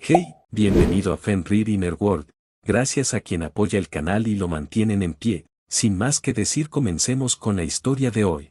Hey, bienvenido a Fenrir Inner World, gracias a quien apoya el canal y lo mantienen en pie. Sin más que decir, comencemos con la historia de hoy.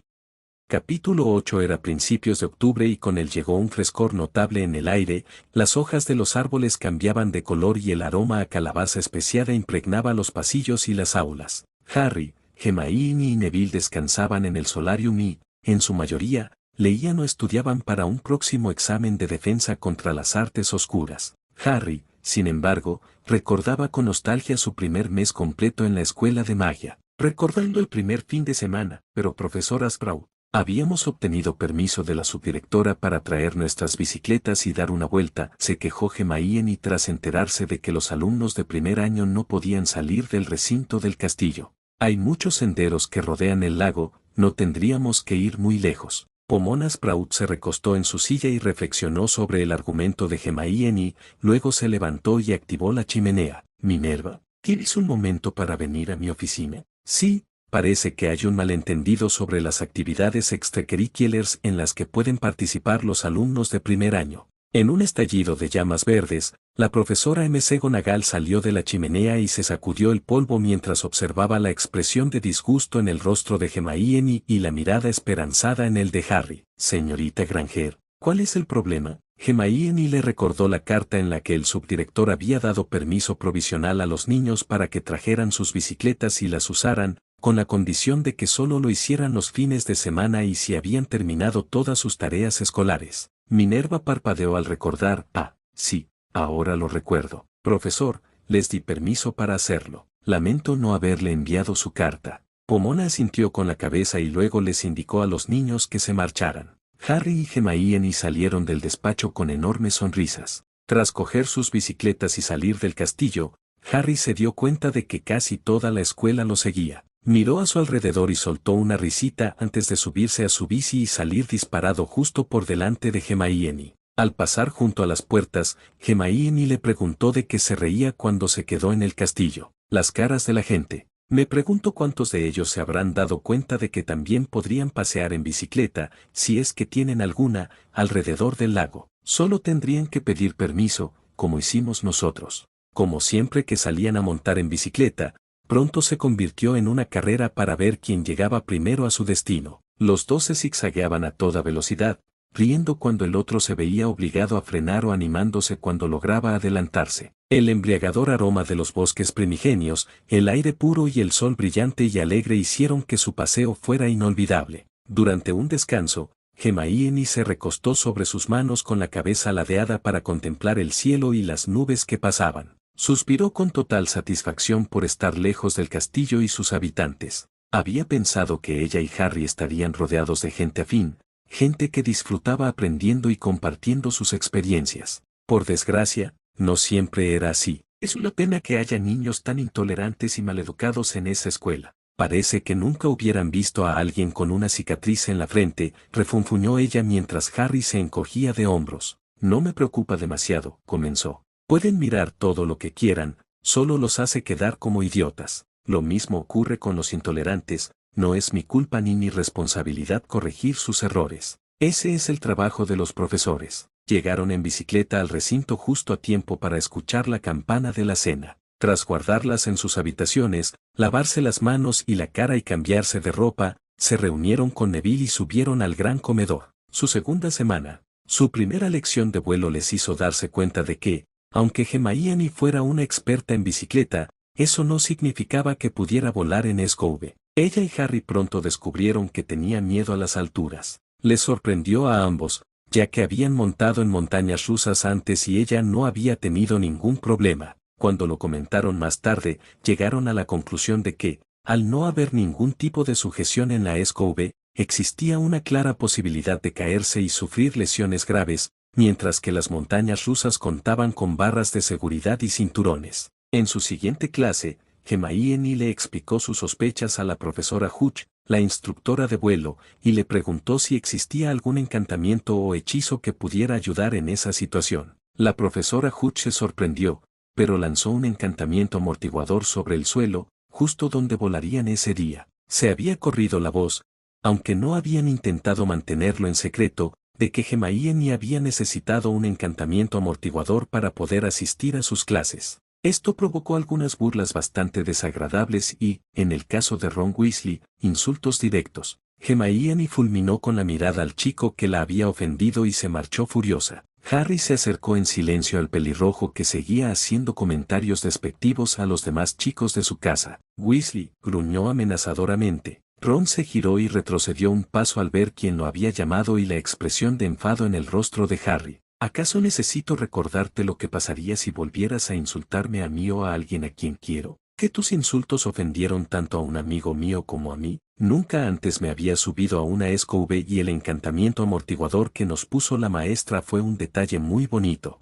Capítulo 8. Era principios de octubre y con él llegó un frescor notable en el aire, las hojas de los árboles cambiaban de color y el aroma a calabaza especiada impregnaba los pasillos y las aulas. Harry, Hermione y Neville descansaban en el solarium y, en su mayoría, leían o estudiaban para un próximo examen de defensa contra las artes oscuras. Harry, sin embargo, recordaba con nostalgia su primer mes completo en la escuela de magia, recordando el primer fin de semana. Pero profesora Sprout, habíamos obtenido permiso de la subdirectora para traer nuestras bicicletas y dar una vuelta, se quejó Hermione tras enterarse de que los alumnos de primer año no podían salir del recinto del castillo. Hay muchos senderos que rodean el lago, no tendríamos que ir muy lejos. Pomona Sprout se recostó en su silla y reflexionó sobre el argumento de Hermione, luego se levantó y activó la chimenea. Minerva, ¿tienes un momento para venir a mi oficina? Sí, parece que hay un malentendido sobre las actividades extracurriculares en las que pueden participar los alumnos de primer año. En un estallido de llamas verdes, la profesora McGonagall salió de la chimenea y se sacudió el polvo mientras observaba la expresión de disgusto en el rostro de Hermione y la mirada esperanzada en el de Harry. Señorita Granger, ¿cuál es el problema? Hermione le recordó la carta en la que el subdirector había dado permiso provisional a los niños para que trajeran sus bicicletas y las usaran, con la condición de que solo lo hicieran los fines de semana y si habían terminado todas sus tareas escolares. Minerva parpadeó al recordar. Sí, ahora lo recuerdo. Profesor, les di permiso para hacerlo. Lamento no haberle enviado su carta. Pomona asintió con la cabeza y luego les indicó a los niños que se marcharan. Harry y Hermione salieron del despacho con enormes sonrisas. Tras coger sus bicicletas y salir del castillo, Harry se dio cuenta de que casi toda la escuela lo seguía. Miró a su alrededor y soltó una risita antes de subirse a su bici y salir disparado justo por delante de Hermione. Al pasar junto a las puertas, Hermione le preguntó de qué se reía cuando se quedó en el castillo. Las caras de la gente. Me pregunto cuántos de ellos se habrán dado cuenta de que también podrían pasear en bicicleta, si es que tienen alguna, alrededor del lago. Solo tendrían que pedir permiso, como hicimos nosotros. Como siempre que salían a montar en bicicleta, pronto se convirtió en una carrera para ver quién llegaba primero a su destino. Los dos se zigzagueaban a toda velocidad, riendo cuando el otro se veía obligado a frenar o animándose cuando lograba adelantarse. El embriagador aroma de los bosques primigenios, el aire puro y el sol brillante y alegre hicieron que su paseo fuera inolvidable. Durante un descanso, Hermione se recostó sobre sus manos con la cabeza ladeada para contemplar el cielo y las nubes que pasaban. Suspiró con total satisfacción por estar lejos del castillo y sus habitantes. Había pensado que ella y Harry estarían rodeados de gente afín, gente que disfrutaba aprendiendo y compartiendo sus experiencias. Por desgracia, no siempre era así. Es una pena que haya niños tan intolerantes y maleducados en esa escuela. Parece que nunca hubieran visto a alguien con una cicatriz en la frente, refunfuñó ella mientras Harry se encogía de hombros. No me preocupa demasiado, comenzó. Pueden mirar todo lo que quieran, solo los hace quedar como idiotas. Lo mismo ocurre con los intolerantes, no es mi culpa ni mi responsabilidad corregir sus errores. Ese es el trabajo de los profesores. Llegaron en bicicleta al recinto justo a tiempo para escuchar la campana de la cena. Tras guardarlas en sus habitaciones, lavarse las manos y la cara y cambiarse de ropa, se reunieron con Neville y subieron al gran comedor. Su segunda semana, su primera lección de vuelo les hizo darse cuenta de que, aunque Hermione fuera una experta en bicicleta, eso no significaba que pudiera volar en Scooby. Ella y Harry pronto descubrieron que tenía miedo a las alturas. Les sorprendió a ambos, ya que habían montado en montañas rusas antes y ella no había tenido ningún problema. Cuando lo comentaron más tarde, llegaron a la conclusión de que, al no haber ningún tipo de sujeción en la Scooby, existía una clara posibilidad de caerse y sufrir lesiones graves, mientras que las montañas rusas contaban con barras de seguridad y cinturones. En su siguiente clase, Hermione le explicó sus sospechas a la profesora Hooch, la instructora de vuelo, y le preguntó si existía algún encantamiento o hechizo que pudiera ayudar en esa situación. La profesora Hooch se sorprendió, pero lanzó un encantamiento amortiguador sobre el suelo, justo donde volarían ese día. Se había corrido la voz, aunque no habían intentado mantenerlo en secreto, de que Hermione había necesitado un encantamiento amortiguador para poder asistir a sus clases. Esto provocó algunas burlas bastante desagradables y, en el caso de Ron Weasley, insultos directos. Hermione fulminó con la mirada al chico que la había ofendido y se marchó furiosa. Harry se acercó en silencio al pelirrojo que seguía haciendo comentarios despectivos a los demás chicos de su casa. Weasley gruñó amenazadoramente. Ron se giró y retrocedió un paso al ver quién lo había llamado y la expresión de enfado en el rostro de Harry. ¿Acaso necesito recordarte lo que pasaría si volvieras a insultarme a mí o a alguien a quien quiero? ¿Que tus insultos ofendieron tanto a un amigo mío como a mí? Nunca antes me había subido a una SKV y el encantamiento amortiguador que nos puso la maestra fue un detalle muy bonito.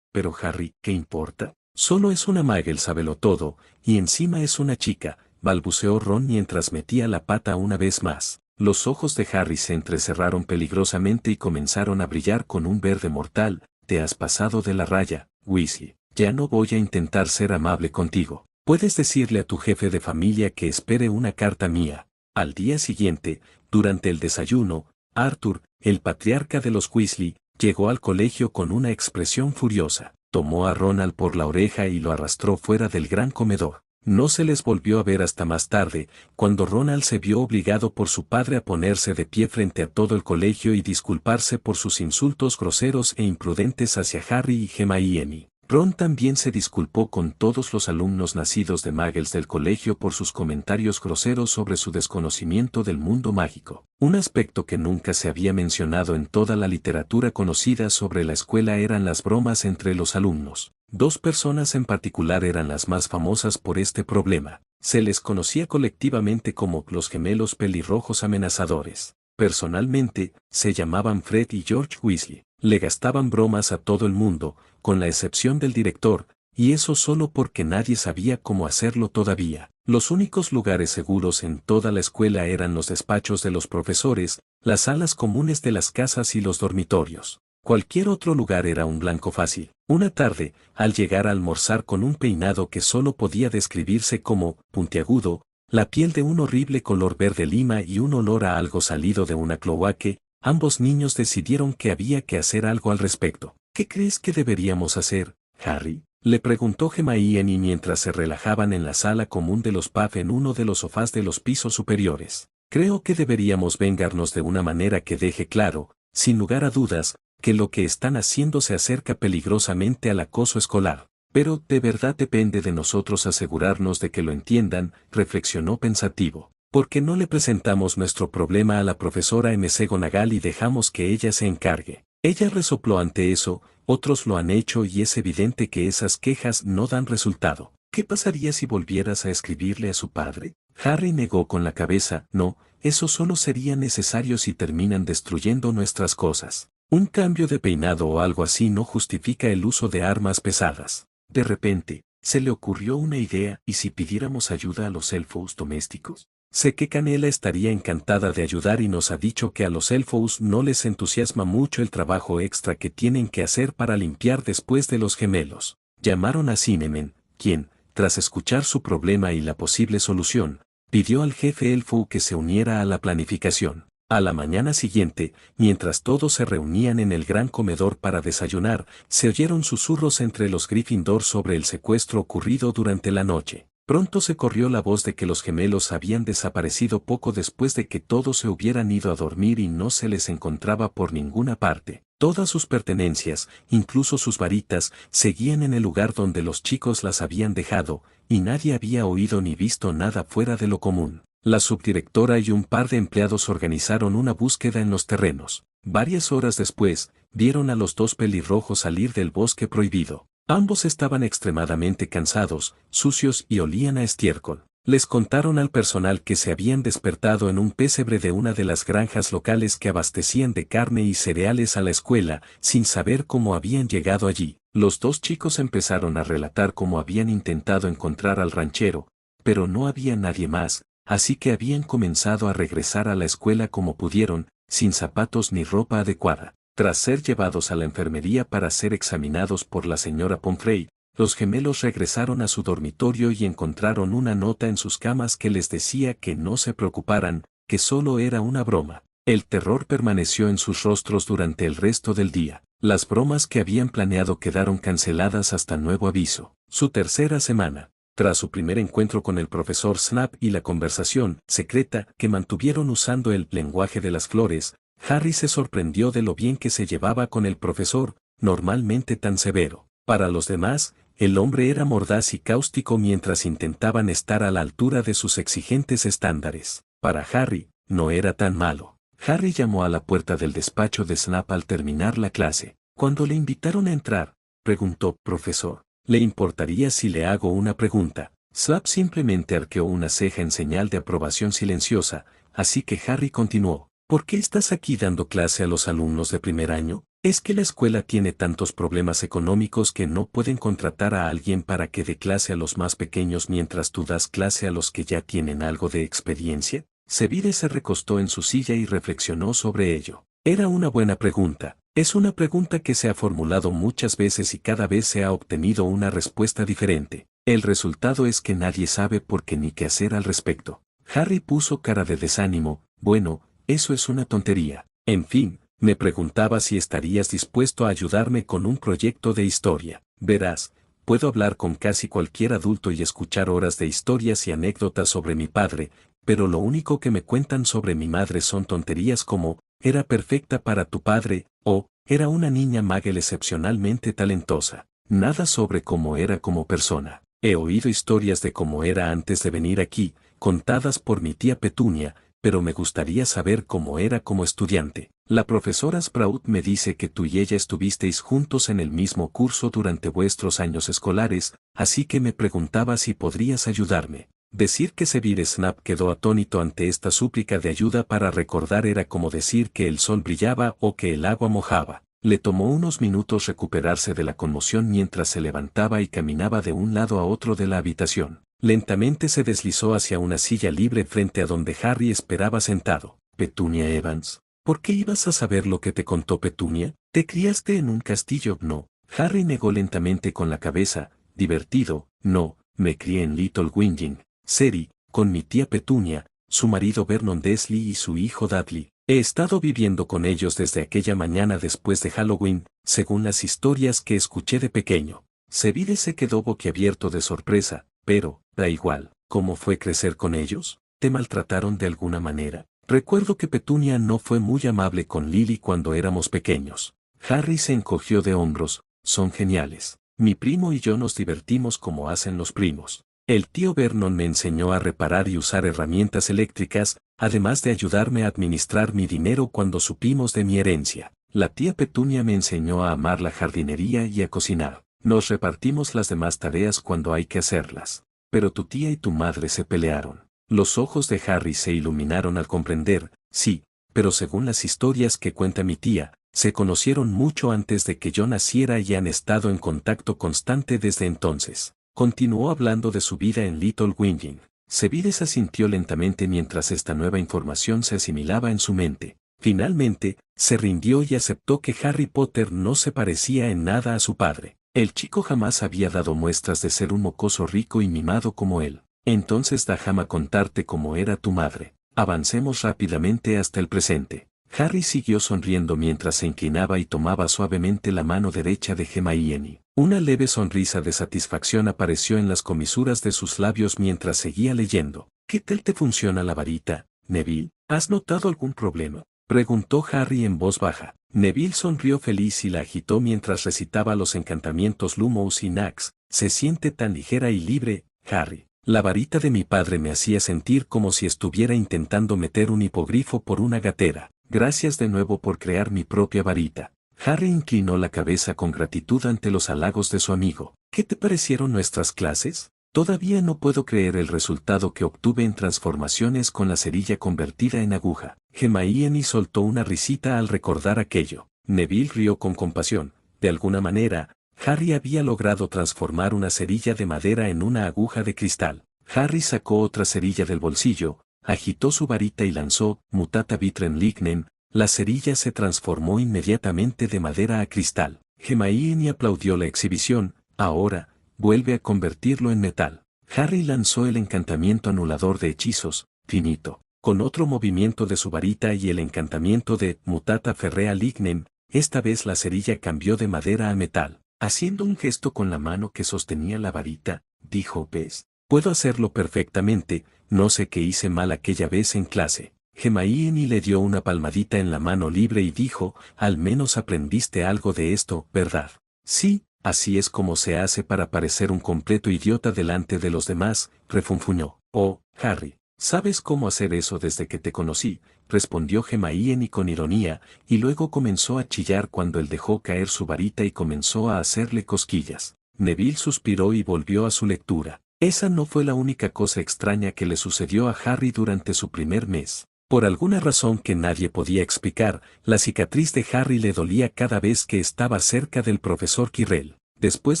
Pero Harry, ¿qué importa? Solo es una Muggle todo, y encima es una chica, balbuceó Ron mientras metía la pata una vez más. Los ojos de Harry se entrecerraron peligrosamente y comenzaron a brillar con un verde mortal. Te has pasado de la raya, Weasley. Ya no voy a intentar ser amable contigo. Puedes decirle a tu jefe de familia que espere una carta mía. Al día siguiente, durante el desayuno, Arthur, el patriarca de los Weasley, llegó al colegio con una expresión furiosa. Tomó a Ronald por la oreja y lo arrastró fuera del gran comedor. No se les volvió a ver hasta más tarde, cuando Ronald se vio obligado por su padre a ponerse de pie frente a todo el colegio y disculparse por sus insultos groseros e imprudentes hacia Harry y Hermione. Ron también se disculpó con todos los alumnos nacidos de Muggles del colegio por sus comentarios groseros sobre su desconocimiento del mundo mágico. Un aspecto que nunca se había mencionado en toda la literatura conocida sobre la escuela eran las bromas entre los alumnos. Dos personas en particular eran las más famosas por este problema. Se les conocía colectivamente como los gemelos pelirrojos amenazadores. Personalmente, se llamaban Fred y George Weasley. Le gastaban bromas a todo el mundo, con la excepción del director, y eso solo porque nadie sabía cómo hacerlo todavía. Los únicos lugares seguros en toda la escuela eran los despachos de los profesores, las salas comunes de las casas y los dormitorios. Cualquier otro lugar era un blanco fácil. Una tarde, al llegar a almorzar con un peinado que solo podía describirse como puntiagudo, la piel de un horrible color verde lima y un olor a algo salido de una cloaca, ambos niños decidieron que había que hacer algo al respecto. ¿Qué crees que deberíamos hacer, Harry? Le preguntó Hermione mientras se relajaban en la sala común de los Puff en uno de los sofás de los pisos superiores. Creo que deberíamos vengarnos de una manera que deje claro, sin lugar a dudas, que lo que están haciendo se acerca peligrosamente al acoso escolar. Pero de verdad depende de nosotros asegurarnos de que lo entiendan, reflexionó pensativo. ¿Por qué no le presentamos nuestro problema a la profesora McGonagall y dejamos que ella se encargue? Ella resopló ante eso, otros lo han hecho y es evidente que esas quejas no dan resultado. ¿Qué pasaría si volvieras a escribirle a su padre? Harry negó con la cabeza. No, eso solo sería necesario si terminan destruyendo nuestras cosas. Un cambio de peinado o algo así no justifica el uso de armas pesadas. De repente, se le ocurrió una idea. ¿Y si pidiéramos ayuda a los elfos domésticos? Sé que Canela estaría encantada de ayudar y nos ha dicho que a los elfos no les entusiasma mucho el trabajo extra que tienen que hacer para limpiar después de los gemelos. Llamaron a Cinnamon, quien, tras escuchar su problema y la posible solución, pidió al jefe elfo que se uniera a la planificación. A la mañana siguiente, mientras todos se reunían en el gran comedor para desayunar, se oyeron susurros entre los Gryffindor sobre el secuestro ocurrido durante la noche. Pronto se corrió la voz de que los gemelos habían desaparecido poco después de que todos se hubieran ido a dormir y no se les encontraba por ninguna parte. Todas sus pertenencias, incluso sus varitas, seguían en el lugar donde los chicos las habían dejado, y nadie había oído ni visto nada fuera de lo común. La subdirectora y un par de empleados organizaron una búsqueda en los terrenos. Varias horas después, vieron a los dos pelirrojos salir del bosque prohibido. Ambos estaban extremadamente cansados, sucios y olían a estiércol. Les contaron al personal que se habían despertado en un pesebre de una de las granjas locales que abastecían de carne y cereales a la escuela, sin saber cómo habían llegado allí. Los dos chicos empezaron a relatar cómo habían intentado encontrar al ranchero, pero no había nadie más, así que habían comenzado a regresar a la escuela como pudieron, sin zapatos ni ropa adecuada. Tras ser llevados a la enfermería para ser examinados por la señora Pomfrey, los gemelos regresaron a su dormitorio y encontraron una nota en sus camas que les decía que no se preocuparan, que solo era una broma. El terror permaneció en sus rostros durante el resto del día. Las bromas que habían planeado quedaron canceladas hasta nuevo aviso. Su tercera semana. Tras su primer encuentro con el profesor Snap y la conversación secreta que mantuvieron usando el lenguaje de las flores, Harry se sorprendió de lo bien que se llevaba con el profesor, normalmente tan severo. Para los demás, el hombre era mordaz y cáustico mientras intentaban estar a la altura de sus exigentes estándares. Para Harry, no era tan malo. Harry llamó a la puerta del despacho de Snap al terminar la clase. Cuando le invitaron a entrar, preguntó: «Profesor, ¿le importaría si le hago una pregunta?». Snap simplemente arqueó una ceja en señal de aprobación silenciosa, así que Harry continuó: «¿Por qué estás aquí dando clase a los alumnos de primer año? ¿Es que la escuela tiene tantos problemas económicos que no pueden contratar a alguien para que dé clase a los más pequeños mientras tú das clase a los que ya tienen algo de experiencia?». Sevide se recostó en su silla y reflexionó sobre ello. Era una buena pregunta. Es una pregunta que se ha formulado muchas veces y cada vez se ha obtenido una respuesta diferente. El resultado es que nadie sabe por qué ni qué hacer al respecto. Harry puso cara de desánimo. «Bueno, eso es una tontería. En fin, me preguntaba si estarías dispuesto a ayudarme con un proyecto de historia. Verás, puedo hablar con casi cualquier adulto y escuchar horas de historias y anécdotas sobre mi padre, pero lo único que me cuentan sobre mi madre son tonterías como: era perfecta para tu padre, o era una niña Muggle excepcionalmente talentosa. Nada sobre cómo era como persona. He oído historias de cómo era antes de venir aquí, contadas por mi tía Petunia, pero me gustaría saber cómo era como estudiante. La profesora Sprout me dice que tú y ella estuvisteis juntos en el mismo curso durante vuestros años escolares, así que me preguntaba si podrías ayudarme». Decir que Severus Snape quedó atónito ante esta súplica de ayuda para recordar era como decir que el sol brillaba o que el agua mojaba. Le tomó unos minutos recuperarse de la conmoción mientras se levantaba y caminaba de un lado a otro de la habitación. Lentamente se deslizó hacia una silla libre frente a donde Harry esperaba sentado. «Petunia Evans, ¿por qué ibas a saber lo que te contó Petunia? ¿Te criaste en un castillo?» «No». Harry negó lentamente con la cabeza. «Divertido, no, me crié en Little Whinging, Surrey, con mi tía Petunia, su marido Vernon Dursley y su hijo Dudley. He estado viviendo con ellos desde aquella mañana después de Halloween, según las historias que escuché de pequeño». Sevide se quedó boquiabierto de sorpresa. «Pero, da igual, ¿cómo fue crecer con ellos? ¿Te maltrataron de alguna manera?». «Recuerdo que Petunia no fue muy amable con Lily cuando éramos pequeños». Harry se encogió de hombros. «Son geniales. Mi primo y yo nos divertimos como hacen los primos. El tío Vernon me enseñó a reparar y usar herramientas eléctricas, además de ayudarme a administrar mi dinero cuando supimos de mi herencia. La tía Petunia me enseñó a amar la jardinería y a cocinar. Nos repartimos las demás tareas cuando hay que hacerlas. Pero tu tía y tu madre se pelearon». Los ojos de Harry se iluminaron al comprender. «Sí, pero según las historias que cuenta mi tía, se conocieron mucho antes de que yo naciera y han estado en contacto constante desde entonces». Continuó hablando de su vida en Little Whinging. Sevide asintió lentamente mientras esta nueva información se asimilaba en su mente. Finalmente, se rindió y aceptó que Harry Potter no se parecía en nada a su padre. El chico jamás había dado muestras de ser un mocoso rico y mimado como él. «Entonces déjame contarte cómo era tu madre. Avancemos rápidamente hasta el presente». Harry siguió sonriendo mientras se inclinaba y tomaba suavemente la mano derecha de Hermione. Una leve sonrisa de satisfacción apareció en las comisuras de sus labios mientras seguía leyendo. «¿Qué tal te funciona la varita, Neville? ¿Has notado algún problema?», preguntó Harry en voz baja. Neville sonrió feliz y la agitó mientras recitaba los encantamientos Lumos y Nax. «Se siente tan ligera y libre, Harry. La varita de mi padre me hacía sentir como si estuviera intentando meter un hipogrifo por una gatera. Gracias de nuevo por crear mi propia varita». Harry inclinó la cabeza con gratitud ante los halagos de su amigo. «¿Qué te parecieron nuestras clases? Todavía no puedo creer el resultado que obtuve en transformaciones con la cerilla convertida en aguja». Hermione soltó una risita al recordar aquello. Neville rió con compasión. De alguna manera, Harry había logrado transformar una cerilla de madera en una aguja de cristal. Harry sacó otra cerilla del bolsillo, agitó su varita y lanzó «Mutata vitren lignen». La cerilla se transformó inmediatamente de madera a cristal. Hermione aplaudió la exhibición. «Ahora, vuelve a convertirlo en metal». Harry lanzó el encantamiento anulador de hechizos, finito. con otro movimiento de su varita y el encantamiento de Mutata Ferrea Lignem, esta vez la cerilla cambió de madera a metal. Haciendo un gesto con la mano que sostenía la varita, dijo: ¿ves? Puedo hacerlo perfectamente, no sé qué hice mal aquella vez en clase. Hermione le dio una palmadita en la mano libre y dijo: al menos aprendiste algo de esto, ¿verdad? Sí, así es como se hace para parecer un completo idiota delante de los demás, refunfuñó. Oh, Harry, ¿sabes cómo hacer eso desde que te conocí? Respondió Hermione con ironía, y luego comenzó a chillar cuando él dejó caer su varita y comenzó a hacerle cosquillas. Neville suspiró y volvió a su lectura. Esa no fue la única cosa extraña que le sucedió a Harry durante su primer mes. Por alguna razón que nadie podía explicar, la cicatriz de Harry le dolía cada vez que estaba cerca del profesor Quirrell. Después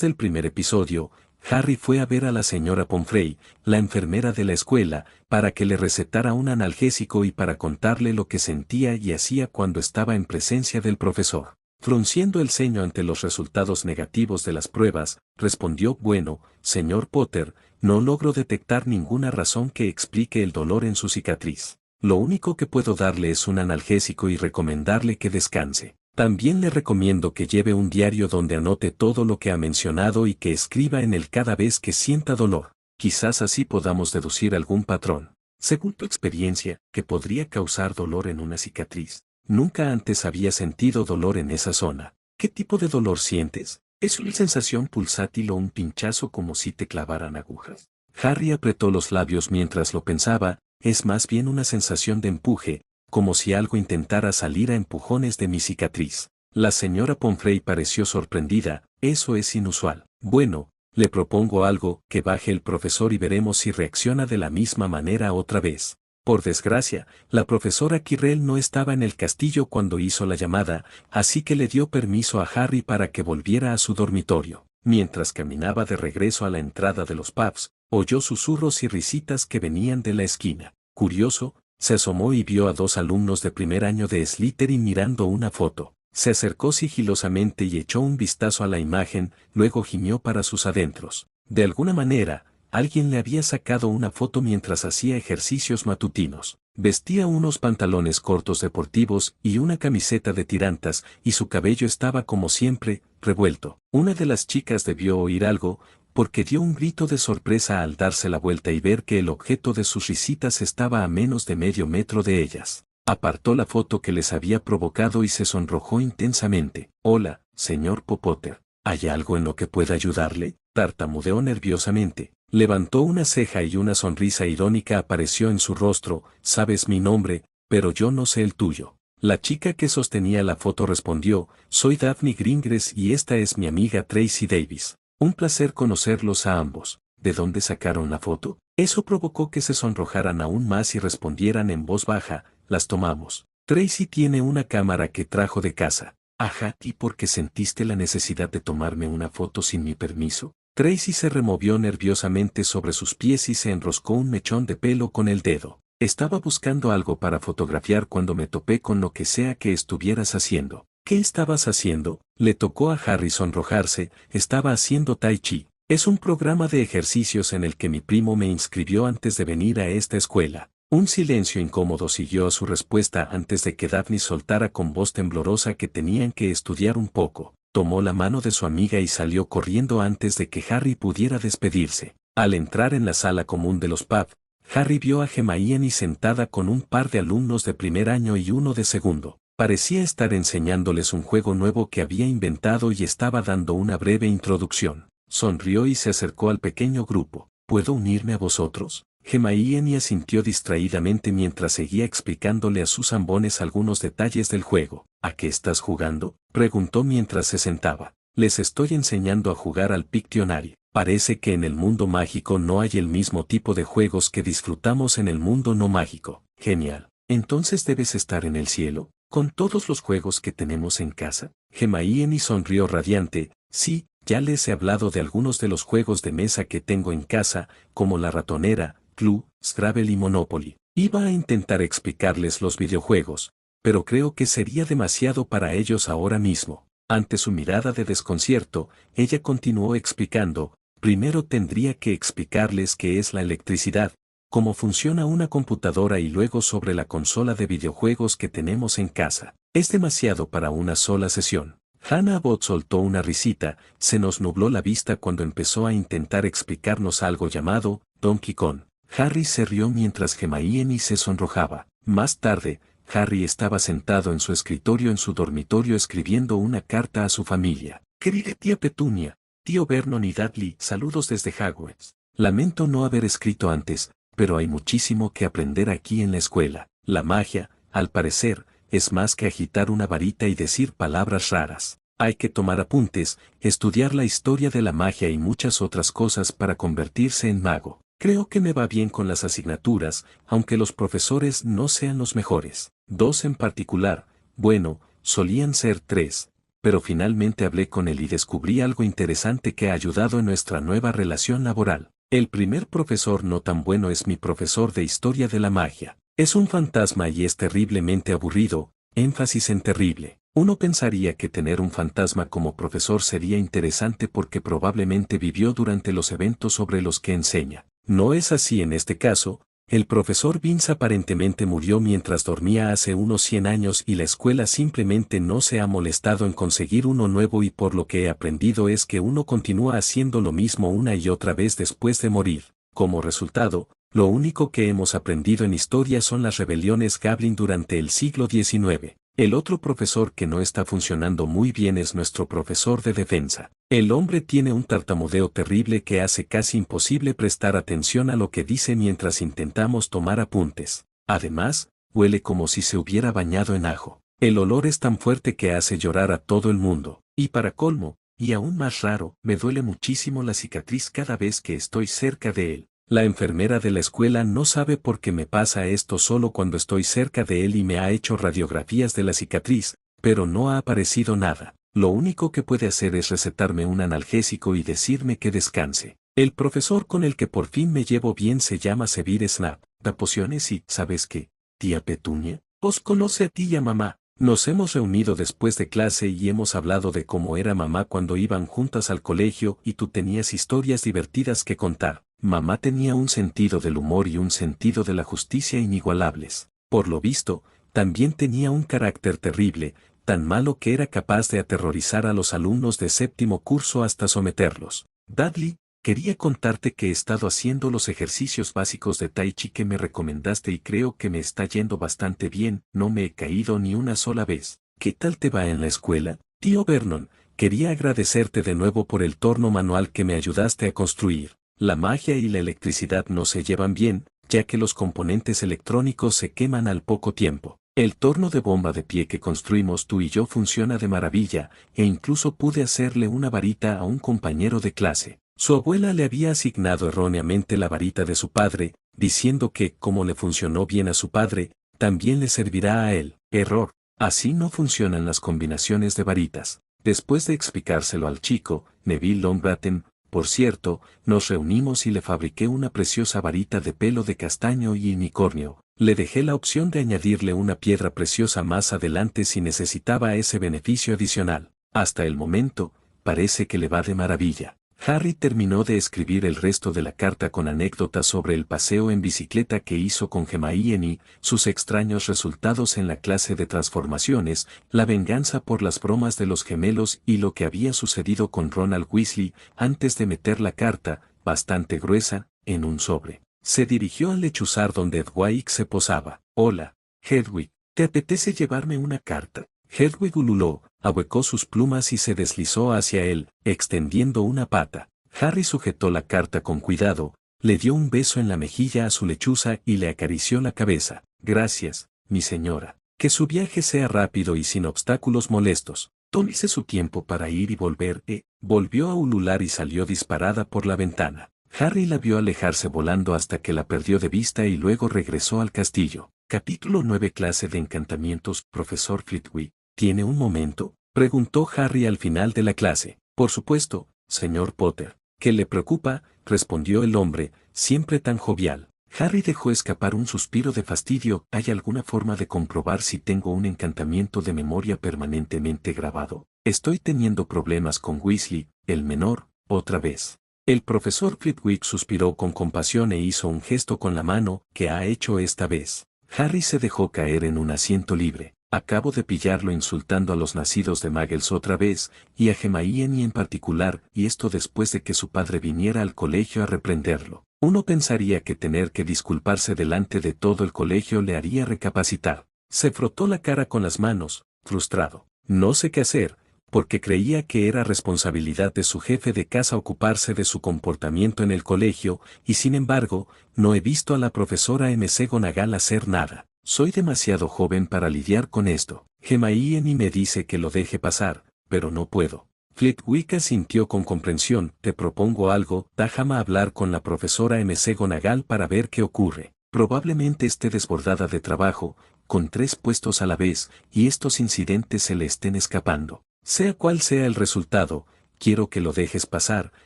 del primer episodio, Harry fue a ver a la señora Pomfrey, la enfermera de la escuela, para que le recetara un analgésico y para contarle lo que sentía y hacía cuando estaba en presencia del profesor. Frunciendo el ceño ante los resultados negativos de las pruebas, respondió: bueno, señor Potter, no logro detectar ninguna razón que explique el dolor en su cicatriz. Lo único que puedo darle es un analgésico y recomendarle que descanse. También le recomiendo que lleve un diario donde anote todo lo que ha mencionado y que escriba en él cada vez que sienta dolor. Quizás así podamos deducir algún patrón. Según tu experiencia, ¿qué podría causar dolor en una cicatriz? Nunca antes había sentido dolor en esa zona. ¿Qué tipo de dolor sientes? ¿Es una sensación pulsátil o un pinchazo como si te clavaran agujas? Harry apretó los labios mientras lo pensaba. Es más bien una sensación de empuje, como si algo intentara salir a empujones de mi cicatriz. La señora Pomfrey pareció sorprendida. Eso es inusual. Bueno, le propongo algo: que baje el profesor y veremos si reacciona de la misma manera otra vez. Por desgracia, la profesora Quirrell no estaba en el castillo cuando hizo la llamada, así que le dio permiso a Harry para que volviera a su dormitorio. Mientras caminaba de regreso a la entrada de los pubs, oyó susurros y risitas que venían de la esquina. Curioso, se asomó y vio a dos alumnos de primer año de Slytherin mirando una foto. Se acercó sigilosamente y echó un vistazo a la imagen, luego gimió para sus adentros. De alguna manera, alguien le había sacado una foto mientras hacía ejercicios matutinos. Vestía unos pantalones cortos deportivos y una camiseta de tirantas, y su cabello estaba como siempre, revuelto. Una de las chicas debió oír algo, porque dio un grito de sorpresa al darse la vuelta y ver que el objeto de sus risitas estaba a menos de medio metro de ellas. Apartó la foto que les había provocado y se sonrojó intensamente. Hola, señor Potter. ¿Hay algo en lo que pueda ayudarle? Tartamudeó nerviosamente. Levantó una ceja y una sonrisa irónica apareció en su rostro. Sabes mi nombre, pero yo no sé el tuyo. La chica que sostenía la foto respondió: soy Daphne Gringras y esta es mi amiga Tracy Davis. Un placer conocerlos a ambos. ¿De dónde sacaron la foto? Eso provocó que se sonrojaran aún más y respondieran en voz baja: las tomamos. Tracy tiene una cámara que trajo de casa. Ajá, ¿y por qué sentiste la necesidad de tomarme una foto sin mi permiso? Tracy se removió nerviosamente sobre sus pies y se enroscó un mechón de pelo con el dedo. Estaba buscando algo para fotografiar cuando me topé con lo que sea que estuvieras haciendo. ¿Qué estabas haciendo? Le tocó a Harry sonrojarse. Estaba haciendo tai chi. Es un programa de ejercicios en el que mi primo me inscribió antes de venir a esta escuela. Un silencio incómodo siguió a su respuesta antes de que Daphne soltara con voz temblorosa que tenían que estudiar un poco. Tomó la mano de su amiga y salió corriendo antes de que Harry pudiera despedirse. Al entrar en la sala común de los pubs, Harry vio a Hermione sentada con un par de alumnos de primer año y uno de segundo. Parecía estar enseñándoles un juego nuevo que había inventado y estaba dando una breve introducción. Sonrió y se acercó al pequeño grupo. ¿Puedo unirme a vosotros? Hermione asintió distraídamente mientras seguía explicándole a sus zambones algunos detalles del juego. ¿A qué estás jugando?, preguntó mientras se sentaba. Les estoy enseñando a jugar al Pictionary. Parece que en el mundo mágico no hay el mismo tipo de juegos que disfrutamos en el mundo no mágico. Genial. Entonces debes estar en el cielo, con todos los juegos que tenemos en casa. Hermione sonrió radiante. Sí, ya les he hablado de algunos de los juegos de mesa que tengo en casa, como la ratonera, Clue, Scrabble y Monopoly. Iba a intentar explicarles los videojuegos, pero creo que sería demasiado para ellos ahora mismo. Ante su mirada de desconcierto, ella continuó explicando: primero tendría que explicarles qué es la electricidad, cómo funciona una computadora y luego sobre la consola de videojuegos que tenemos en casa. Es demasiado para una sola sesión. Hannah Abbott soltó una risita, se nos nubló la vista cuando empezó a intentar explicarnos algo llamado Donkey Kong. Harry se rió mientras Hermione se sonrojaba. Más tarde, Harry estaba sentado en su escritorio en su dormitorio escribiendo una carta a su familia. Querida tía Petunia, tío Vernon y Dudley, saludos desde Hogwarts. Lamento no haber escrito antes, pero hay muchísimo que aprender aquí en la escuela. La magia, al parecer, es más que agitar una varita y decir palabras raras. Hay que tomar apuntes, estudiar la historia de la magia y muchas otras cosas para convertirse en mago. Creo que me va bien con las asignaturas, aunque los profesores no sean los mejores. 2 en particular, bueno, solían ser 3, pero finalmente hablé con él y descubrí algo interesante que ha ayudado en nuestra nueva relación laboral. El primer profesor no tan bueno es mi profesor de historia de la magia. Es un fantasma y es terriblemente aburrido, énfasis en terrible. Uno pensaría que tener un fantasma como profesor sería interesante porque probablemente vivió durante los eventos sobre los que enseña. No es así en este caso. El profesor Vince aparentemente murió mientras dormía hace unos 100 años y la escuela simplemente no se ha molestado en conseguir uno nuevo y por lo que he aprendido es que uno continúa haciendo lo mismo una y otra vez después de morir. Como resultado, lo único que hemos aprendido en historia son las rebeliones Goblin durante el siglo XIX. El otro profesor que no está funcionando muy bien es nuestro profesor de defensa. El hombre tiene un tartamudeo terrible que hace casi imposible prestar atención a lo que dice mientras intentamos tomar apuntes. Además, huele como si se hubiera bañado en ajo. El olor es tan fuerte que hace llorar a todo el mundo. Y para colmo, y aún más raro, me duele muchísimo la cicatriz cada vez que estoy cerca de él. La enfermera de la escuela no sabe por qué me pasa esto solo cuando estoy cerca de él y me ha hecho radiografías de la cicatriz, pero no ha aparecido nada. Lo único que puede hacer es recetarme un analgésico y decirme que descanse. El profesor con el que por fin me llevo bien se llama Severus Snape. Da pociones y, ¿sabes qué, tía Petunia? Os conoce a ti y a mamá. Nos hemos reunido después de clase y hemos hablado de cómo era mamá cuando iban juntas al colegio y tú tenías historias divertidas que contar. Mamá tenía un sentido del humor y un sentido de la justicia inigualables. Por lo visto, también tenía un carácter terrible, tan malo que era capaz de aterrorizar a los alumnos de 7º curso hasta someterlos. Dudley, quería contarte que he estado haciendo los ejercicios básicos de Tai Chi que me recomendaste y creo que me está yendo bastante bien, no me he caído ni una sola vez. ¿Qué tal te va en la escuela? Tío Vernon, quería agradecerte de nuevo por el torno manual que me ayudaste a construir. La magia y la electricidad no se llevan bien, ya que los componentes electrónicos se queman al poco tiempo. El torno de bomba de pie que construimos tú y yo funciona de maravilla, e incluso pude hacerle una varita a un compañero de clase. Su abuela le había asignado erróneamente la varita de su padre, diciendo que, como le funcionó bien a su padre, también le servirá a él. Error. Así no funcionan las combinaciones de varitas. Después de explicárselo al chico, Neville Longbottom, por cierto, nos reunimos y le fabriqué una preciosa varita de pelo de castaño y unicornio. Le dejé la opción de añadirle una piedra preciosa más adelante si necesitaba ese beneficio adicional. Hasta el momento, parece que le va de maravilla. Harry terminó de escribir el resto de la carta con anécdotas sobre el paseo en bicicleta que hizo con Hermione, sus extraños resultados en la clase de transformaciones, la venganza por las bromas de los gemelos y lo que había sucedido con Ronald Weasley antes de meter la carta, bastante gruesa, en un sobre. Se dirigió al lechuzar donde Hedwig se posaba. Hola, Hedwig, ¿te apetece llevarme una carta? Hedwig ululó, ahuecó sus plumas y se deslizó hacia él, extendiendo una pata. Harry sujetó la carta con cuidado, le dio un beso en la mejilla a su lechuza y le acarició la cabeza. Gracias, mi señora. Que su viaje sea rápido y sin obstáculos molestos. Tómese su tiempo para ir y volver. Volvió a ulular y salió disparada por la ventana. Harry la vio alejarse volando hasta que la perdió de vista y luego regresó al castillo. Capítulo 9. Clase de encantamientos. Profesor Flitwick, ¿tiene un momento?, preguntó Harry al final de la clase. Por supuesto, señor Potter. ¿Qué le preocupa?, respondió el hombre, siempre tan jovial. Harry dejó escapar un suspiro de fastidio. ¿Hay alguna forma de comprobar si tengo un encantamiento de memoria permanentemente grabado? Estoy teniendo problemas con Weasley, el menor, otra vez. El profesor Flitwick suspiró con compasión e hizo un gesto con la mano. ¿Qué ha hecho esta vez? Harry se dejó caer en un asiento libre. Acabo de pillarlo insultando a los nacidos de Muggles otra vez, y a Hermione en particular, y esto después de que su padre viniera al colegio a reprenderlo. Uno pensaría que tener que disculparse delante de todo el colegio le haría recapacitar. Se frotó la cara con las manos, frustrado. No sé qué hacer, porque creía que era responsabilidad de su jefe de casa ocuparse de su comportamiento en el colegio, y sin embargo, no he visto a la profesora McGonagall hacer nada. Soy demasiado joven para lidiar con esto. Hermione me dice que lo deje pasar, pero no puedo. Flitwick asintió con comprensión. Te propongo algo, déjame hablar con la profesora McGonagall para ver qué ocurre. Probablemente esté desbordada de trabajo, con 3 puestos a la vez, y estos incidentes se le estén escapando. Sea cual sea el resultado, quiero que lo dejes pasar,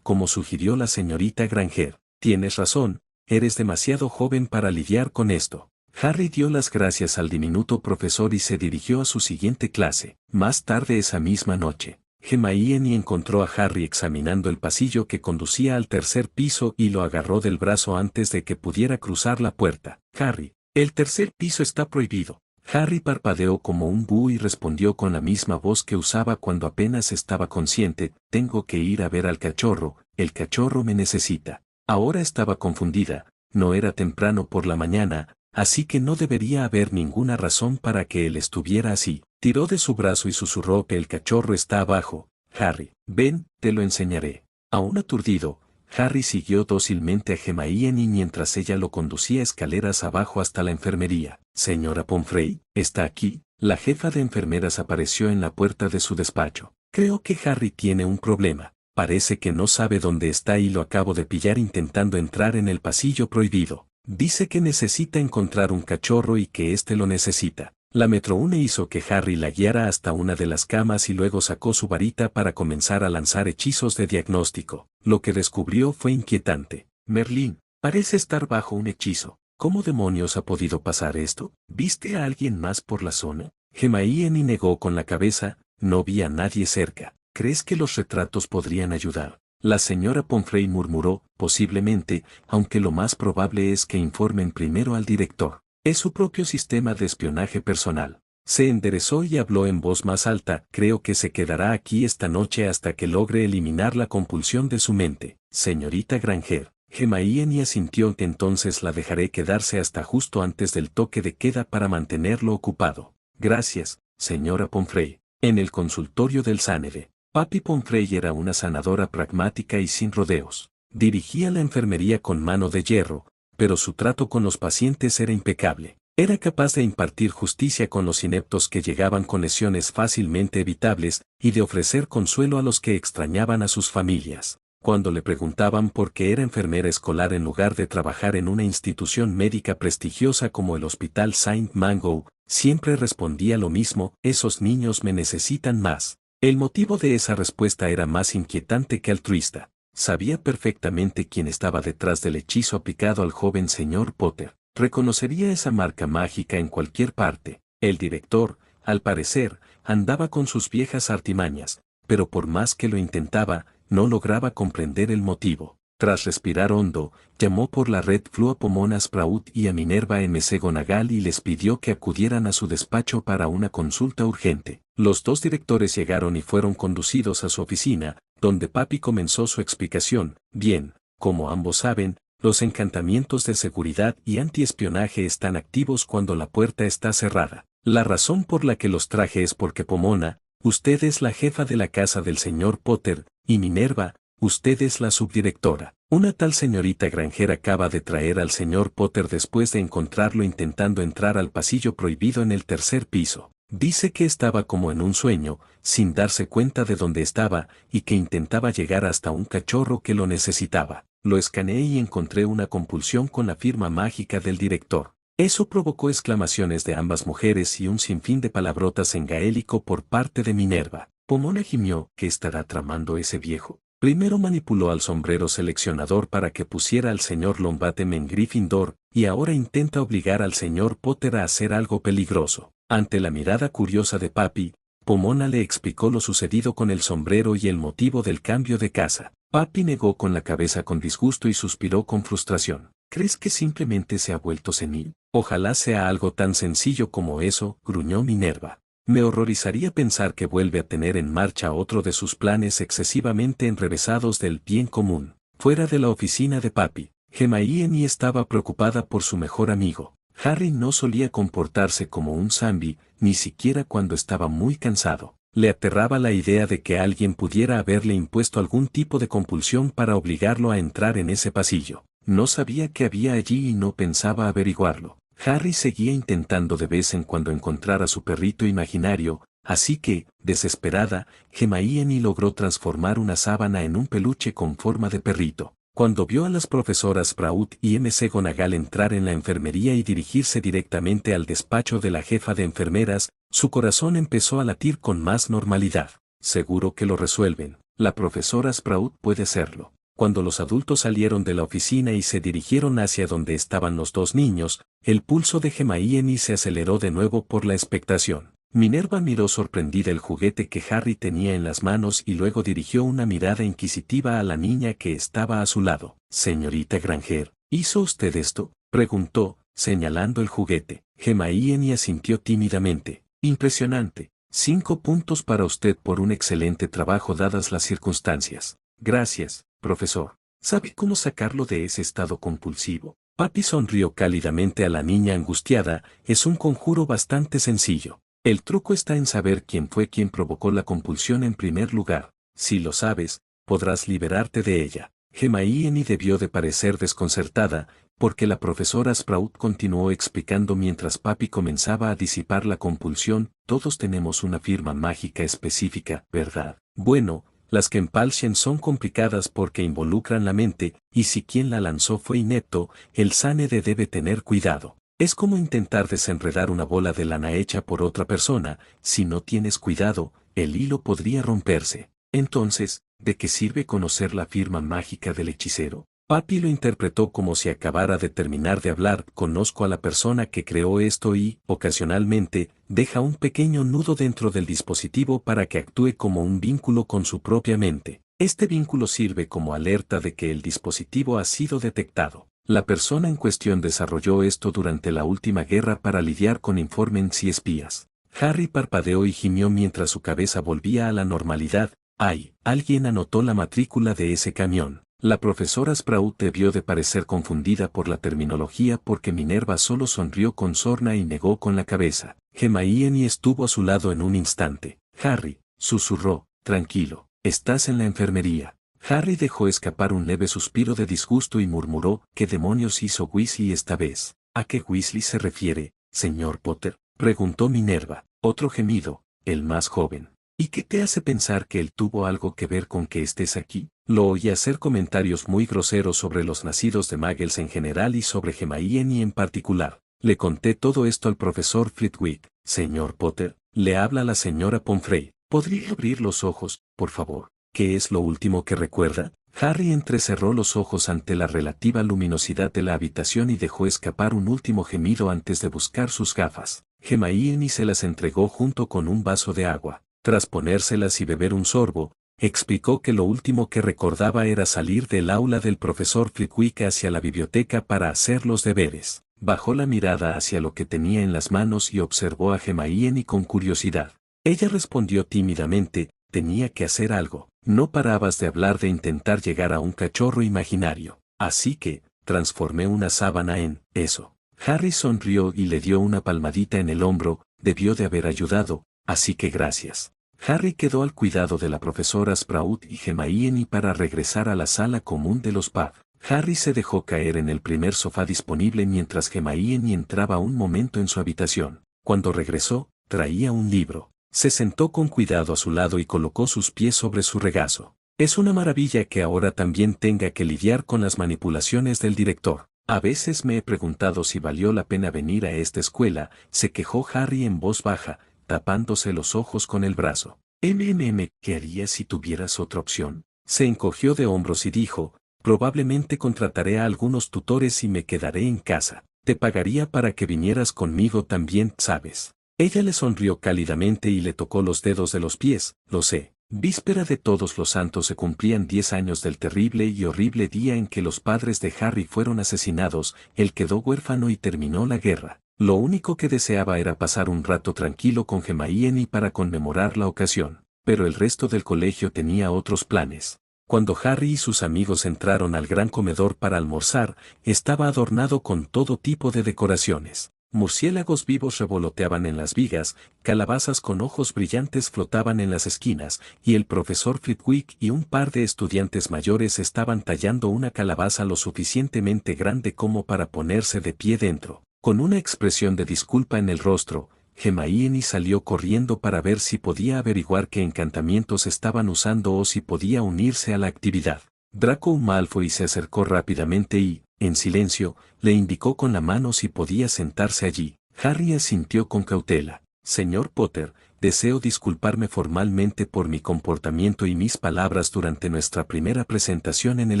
como sugirió la señorita Granger. Tienes razón, eres demasiado joven para lidiar con esto. Harry dio las gracias al diminuto profesor y se dirigió a su siguiente clase. Más tarde esa misma noche, Hermione encontró a Harry examinando el pasillo que conducía al tercer piso y lo agarró del brazo antes de que pudiera cruzar la puerta. Harry, el tercer piso está prohibido. Harry parpadeó como un búho y respondió con la misma voz que usaba cuando apenas estaba consciente. Tengo que ir a ver al cachorro, el cachorro me necesita. Ahora estaba confundida, no era temprano por la mañana, así que no debería haber ninguna razón para que él estuviera así. Tiró de su brazo y susurró que el cachorro está abajo. Harry, ven, te lo enseñaré. Aún aturdido, Harry siguió dócilmente a Hermione mientras ella lo conducía escaleras abajo hasta la enfermería. Señora Pomfrey, ¿está aquí? La jefa de enfermeras apareció en la puerta de su despacho. Creo que Harry tiene un problema. Parece que no sabe dónde está y lo acabo de pillar intentando entrar en el pasillo prohibido. Dice que necesita encontrar un cachorro y que éste lo necesita. La Metroune hizo que Harry la guiara hasta una de las camas y luego sacó su varita para comenzar a lanzar hechizos de diagnóstico. Lo que descubrió fue inquietante. Merlín, parece estar bajo un hechizo. ¿Cómo demonios ha podido pasar esto? ¿Viste a alguien más por la zona? Hermione negó con la cabeza. No vi a nadie cerca. ¿Crees que los retratos podrían ayudar? La señora Pomfrey murmuró, posiblemente, aunque lo más probable es que informen primero al director. Es su propio sistema de espionaje personal. Se enderezó y habló en voz más alta. Creo que se quedará aquí esta noche hasta que logre eliminar la compulsión de su mente. Señorita Granger. Hermione asintió. Entonces la dejaré quedarse hasta justo antes del toque de queda para mantenerlo ocupado. Gracias, señora Pomfrey. En el consultorio del Sáneve, Papi Pomfrey era una sanadora pragmática y sin rodeos. Dirigía la enfermería con mano de hierro, pero su trato con los pacientes era impecable. Era capaz de impartir justicia con los ineptos que llegaban con lesiones fácilmente evitables y de ofrecer consuelo a los que extrañaban a sus familias. Cuando le preguntaban por qué era enfermera escolar en lugar de trabajar en una institución médica prestigiosa como el Hospital Saint Mungo, siempre respondía lo mismo: esos niños me necesitan más. El motivo de esa respuesta era más inquietante que altruista. Sabía perfectamente quién estaba detrás del hechizo aplicado al joven señor Potter. Reconocería esa marca mágica en cualquier parte. El director, al parecer, andaba con sus viejas artimañas, pero por más que lo intentaba, no lograba comprender el motivo. Tras respirar hondo, llamó por la red Flu a Pomona Sprout y a Minerva McGonagall y les pidió que acudieran a su despacho para una consulta urgente. Los 2 directores llegaron y fueron conducidos a su oficina, donde Papi comenzó su explicación. Bien, como ambos saben, los encantamientos de seguridad y antiespionaje están activos cuando la puerta está cerrada. La razón por la que los traje es porque Pomona, usted es la jefa de la casa del señor Potter, y Minerva, usted es la subdirectora. Una tal señorita Granger acaba de traer al señor Potter después de encontrarlo intentando entrar al pasillo prohibido en el tercer piso. Dice que estaba como en un sueño, sin darse cuenta de dónde estaba, y que intentaba llegar hasta un cachorro que lo necesitaba. Lo escaneé y encontré una compulsión con la firma mágica del director. Eso provocó exclamaciones de ambas mujeres y un sinfín de palabrotas en gaélico por parte de Minerva. Pomona gimió. ¿Qué estará tramando ese viejo? Primero manipuló al sombrero seleccionador para que pusiera al señor Longbottom en Gryffindor, y ahora intenta obligar al señor Potter a hacer algo peligroso. Ante la mirada curiosa de Papi, Pomona le explicó lo sucedido con el sombrero y el motivo del cambio de casa. Papi negó con la cabeza con disgusto y suspiró con frustración. ¿Crees que simplemente se ha vuelto senil? Ojalá sea algo tan sencillo como eso, gruñó Minerva. Me horrorizaría pensar que vuelve a tener en marcha otro de sus planes excesivamente enrevesados del bien común. Fuera de la oficina de papi, Hermione estaba preocupada por su mejor amigo. Harry no solía comportarse como un zombie, ni siquiera cuando estaba muy cansado. Le aterraba la idea de que alguien pudiera haberle impuesto algún tipo de compulsión para obligarlo a entrar en ese pasillo. No sabía qué había allí y no pensaba averiguarlo. Harry seguía intentando de vez en cuando encontrar a su perrito imaginario, así que, desesperada, Hermione logró transformar una sábana en un peluche con forma de perrito. Cuando vio a las profesoras Sprout y McGonagall entrar en la enfermería y dirigirse directamente al despacho de la jefa de enfermeras, su corazón empezó a latir con más normalidad. Seguro que lo resuelven. La profesora Sprout puede serlo. Cuando los adultos salieron de la oficina y se dirigieron hacia donde estaban los dos niños, el pulso de Hermione se aceleró de nuevo por la expectación. Minerva miró sorprendida el juguete que Harry tenía en las manos y luego dirigió una mirada inquisitiva a la niña que estaba a su lado. Señorita Granger, ¿hizo usted esto?, preguntó, señalando el juguete. Hermione asintió tímidamente. Impresionante. 5 puntos para usted por un excelente trabajo dadas las circunstancias. Gracias, profesor. ¿Sabe cómo sacarlo de ese estado compulsivo? Papi sonrió cálidamente a la niña angustiada. Es un conjuro bastante sencillo. El truco está en saber quién fue quien provocó la compulsión en primer lugar. Si lo sabes, podrás liberarte de ella. Hermione debió de parecer desconcertada, porque la profesora Sprout continuó explicando mientras papi comenzaba a disipar la compulsión. Todos tenemos una firma mágica específica, ¿verdad? Bueno, las que empalchen son complicadas porque involucran la mente, y si quien la lanzó fue inepto, el Sanede debe tener cuidado. Es como intentar desenredar una bola de lana hecha por otra persona. Si no tienes cuidado, el hilo podría romperse. Entonces, ¿de qué sirve conocer la firma mágica del hechicero? Papi lo interpretó como si acabara de terminar de hablar. Conozco a la persona que creó esto y, ocasionalmente, deja un pequeño nudo dentro del dispositivo para que actúe como un vínculo con su propia mente. Este vínculo sirve como alerta de que el dispositivo ha sido detectado. La persona en cuestión desarrolló esto durante la última guerra para lidiar con informes y espías. Harry parpadeó y gimió mientras su cabeza volvía a la normalidad. ¡Ay! Alguien anotó la matrícula de ese camión. La profesora Sprout debió de parecer confundida por la terminología porque Minerva solo sonrió con sorna y negó con la cabeza. Hermione estuvo a su lado en un instante. Harry, susurró, tranquilo, estás en la enfermería. Harry dejó escapar un leve suspiro de disgusto y murmuró, ¿qué demonios hizo Weasley esta vez? ¿A qué Weasley se refiere, señor Potter?, preguntó Minerva. Otro gemido, el más joven. ¿Y qué te hace pensar que él tuvo algo que ver con que estés aquí? Lo oí hacer comentarios muy groseros sobre los nacidos de Muggles en general y sobre Hermione en particular. Le conté todo esto al profesor Flitwick. Señor Potter, le habla la señora Pomfrey. ¿Podría abrir los ojos, por favor? ¿Qué es lo último que recuerda? Harry entrecerró los ojos ante la relativa luminosidad de la habitación y dejó escapar un último gemido antes de buscar sus gafas. Hermione se las entregó junto con un vaso de agua. Tras ponérselas y beber un sorbo, explicó que lo último que recordaba era salir del aula del profesor Flitwick hacia la biblioteca para hacer los deberes. Bajó la mirada hacia lo que tenía en las manos y observó a Hermione con curiosidad. Ella respondió tímidamente, tenía que hacer algo. No parabas de hablar de intentar llegar a un cachorro imaginario. Así que, transformé una sábana en eso. Harry sonrió y le dio una palmadita en el hombro. Debió de haber ayudado, así que gracias. Harry quedó al cuidado de la profesora Sprout y Hermione para regresar a la sala común de los Puff. Harry se dejó caer en el primer sofá disponible mientras Hermione entraba un momento en su habitación. Cuando regresó, traía un libro. Se sentó con cuidado a su lado y colocó sus pies sobre su regazo. Es una maravilla que ahora también tenga que lidiar con las manipulaciones del director. A veces me he preguntado si valió la pena venir a esta escuela, se quejó Harry en voz baja, tapándose los ojos con el brazo. ¿Qué harías si tuvieras otra opción? Se encogió de hombros y dijo, probablemente contrataré a algunos tutores y me quedaré en casa. Te pagaría para que vinieras conmigo también, ¿sabes? Ella le sonrió cálidamente y le tocó los dedos de los pies. Lo sé. Víspera de Todos los Santos se cumplían 10 años del terrible y horrible día en que los padres de Harry fueron asesinados, él quedó huérfano y terminó la guerra. Lo único que deseaba era pasar un rato tranquilo con Hermione para conmemorar la ocasión, pero el resto del colegio tenía otros planes. Cuando Harry y sus amigos entraron al gran comedor para almorzar, estaba adornado con todo tipo de decoraciones. Murciélagos vivos revoloteaban en las vigas, calabazas con ojos brillantes flotaban en las esquinas, y el profesor Flitwick y un par de estudiantes mayores estaban tallando una calabaza lo suficientemente grande como para ponerse de pie dentro. Con una expresión de disculpa en el rostro, Hermione salió corriendo para ver si podía averiguar qué encantamientos estaban usando o si podía unirse a la actividad. Draco Malfoy se acercó rápidamente y, en silencio, le indicó con la mano si podía sentarse allí. Harry asintió con cautela. Señor Potter, deseo disculparme formalmente por mi comportamiento y mis palabras durante nuestra primera presentación en el